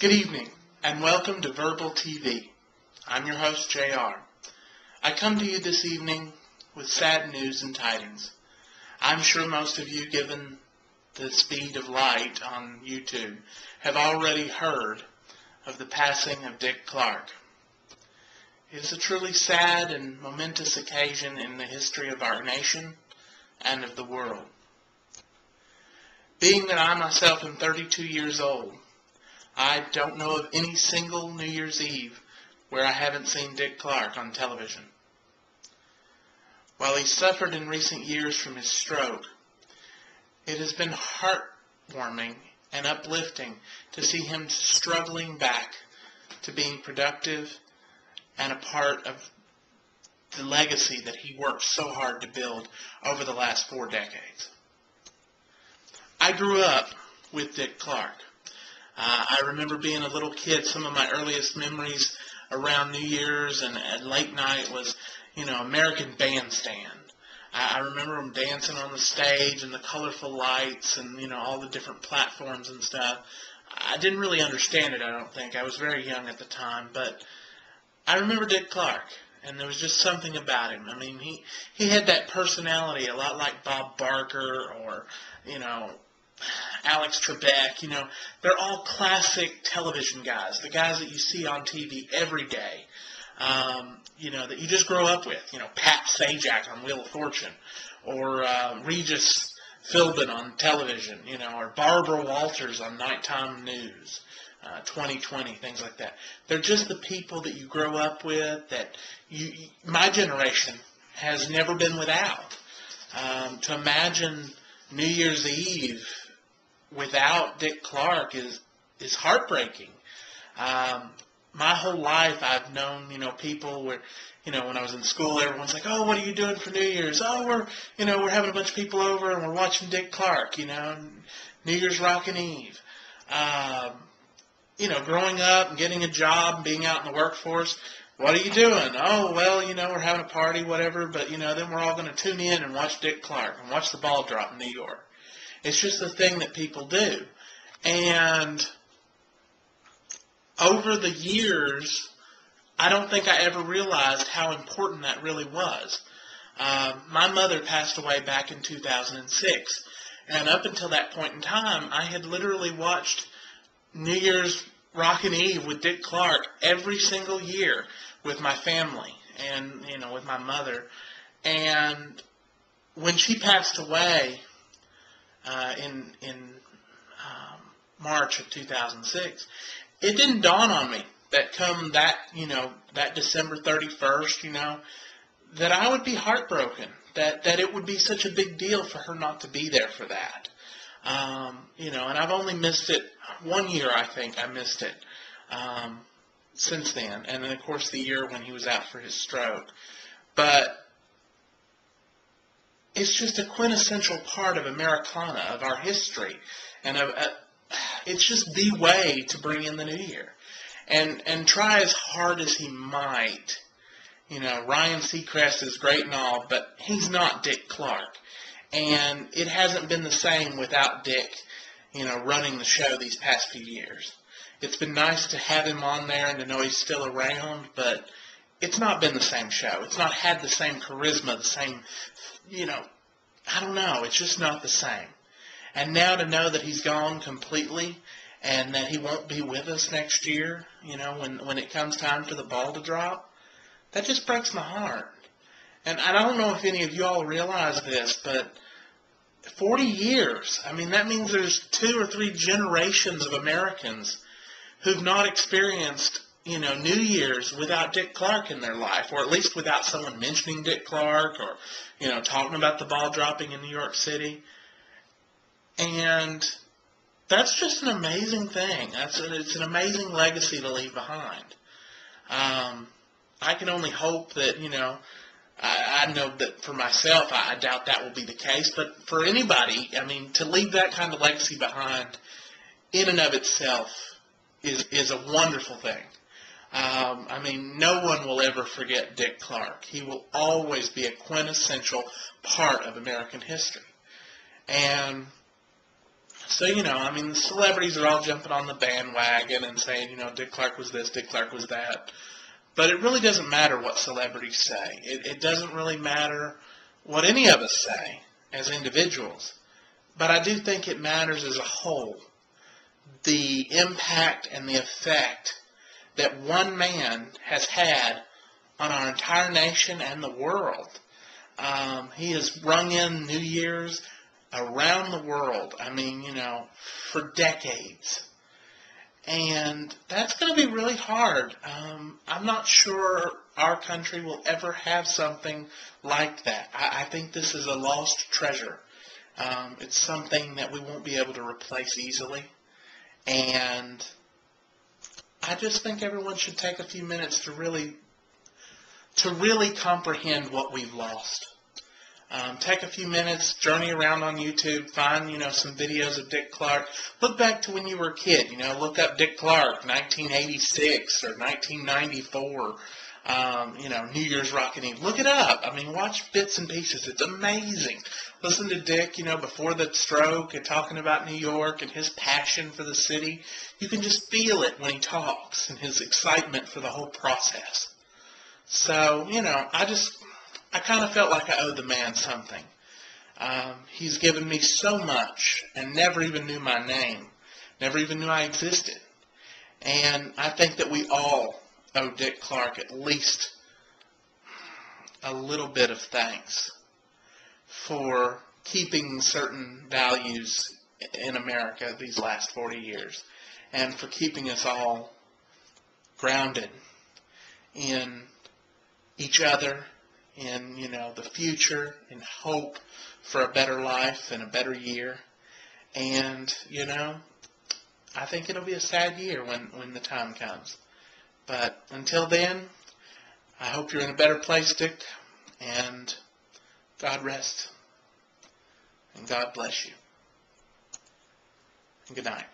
Good evening, and welcome to Verbal TV. I'm your host, JR. I come to you this evening with sad news and tidings. I'm sure most of you, given the speed of light on YouTube, have already heard of the passing of Dick Clark. It is a truly sad and momentous occasion in the history of our nation and of the world. Being that I myself am 32 years old, I don't know of any single New Year's Eve where I haven't seen Dick Clark on television. While he suffered in recent years from his stroke, it has been heartwarming and uplifting to see him struggling back to being productive and a part of the legacy that he worked so hard to build over the last 4 decades. I grew up with Dick Clark. I remember being a little kid. Some of my earliest memories around New Year's and at late night was, American Bandstand. I remember him dancing on the stage and the colorful lights and, all the different platforms and stuff. I didn't really understand it, I don't think. I was very young at the time, but I remember Dick Clark, and there was just something about him. I mean, he had that personality, a lot like Bob Barker or, Alex Trebek. They're all classic television guys, the guys that you see on TV every day, that you just grow up with. Pat Sajak on Wheel of Fortune, or Regis Philbin on television, or Barbara Walters on Nighttime News, 2020, things like that. They're just the people that you grow up with that my generation has never been without. To imagine New Year's Eve without Dick Clark is heartbreaking. My whole life I've known, people where, when I was in school, everyone's like, oh, what are you doing for New Year's? Oh, we're having a bunch of people over and we're watching Dick Clark, New Year's Rockin' Eve. Growing up and getting a job and being out in the workforce, what are you doing? Oh, well, we're having a party, whatever, but, then we're all going to tune in and watch Dick Clark and watch the ball drop in New York. It's just a thing that people do. And over the years, I don't think I ever realized how important that really was. My mother passed away back in 2006. And up until that point in time, I had literally watched New Year's Rockin' Eve with Dick Clark every single year with my family and, with my mother. And when she passed away in March of 2006, it didn't dawn on me that come that, that December 31st, that I would be heartbroken, that it would be such a big deal for her not to be there for that. And I've only missed it 1 year, I think I missed it since then. And then, of course, the year when he was out for his stroke. But it's just a quintessential part of Americana, of our history. And it's just the way to bring in the new year. And try as hard as he might, Ryan Seacrest is great and all, but he's not Dick Clark. And it hasn't been the same without Dick, running the show these past few years. It's been nice to have him on there and to know he's still around, but it's not been the same show. It's not had the same charisma, the same, I don't know. It's just not the same. And now to know that he's gone completely and that he won't be with us next year, when it comes time for the ball to drop, that just breaks my heart. And I don't know if any of you all realize this, but 40 years, I mean, that means there's 2 or 3 generations of Americans who've not experienced, New Year's without Dick Clark in their life, or at least without someone mentioning Dick Clark or, talking about the ball dropping in New York City. And that's just an amazing thing. It's an amazing legacy to leave behind. I can only hope that, I know that for myself, I doubt that will be the case, but for anybody, I mean, to leave that kind of legacy behind in and of itself is a wonderful thing. I mean, no one will ever forget Dick Clark. He will always be a quintessential part of American history. And So, I mean, the celebrities are all jumping on the bandwagon and saying, Dick Clark was this, Dick Clark was that. But it really doesn't matter what celebrities say. It doesn't really matter what any of us say as individuals. But I do think it matters as a whole. The impact and the effect that one man has had on our entire nation and the world. He has rung in New Year's around the world, I mean, for decades. And that's going to be really hard. I'm not sure our country will ever have something like that. I think this is a lost treasure. It's something that we won't be able to replace easily. And I just think everyone should take a few minutes to really comprehend what we've lost. Take a few minutes, journey around on YouTube, find, some videos of Dick Clark. Look back to when you were a kid, look up Dick Clark, 1986 or 1994, New Year's Rockin' Eve. Look it up. I mean, watch bits and pieces. It's amazing. Listen to Dick, before the stroke and talking about New York and his passion for the city. You can just feel it when he talks and his excitement for the whole process. So, I kind of felt like I owed the man something. He's given me so much and never even knew my name, never even knew I existed. And I think that we all owe Dick Clark at least a little bit of thanks for keeping certain values in America these last 40 years and for keeping us all grounded in each other, in, the future, in hope for a better life and a better year. And, I think it'll be a sad year when the time comes. But until then, I hope you're in a better place, Dick, and God rest, and God bless you, and good night.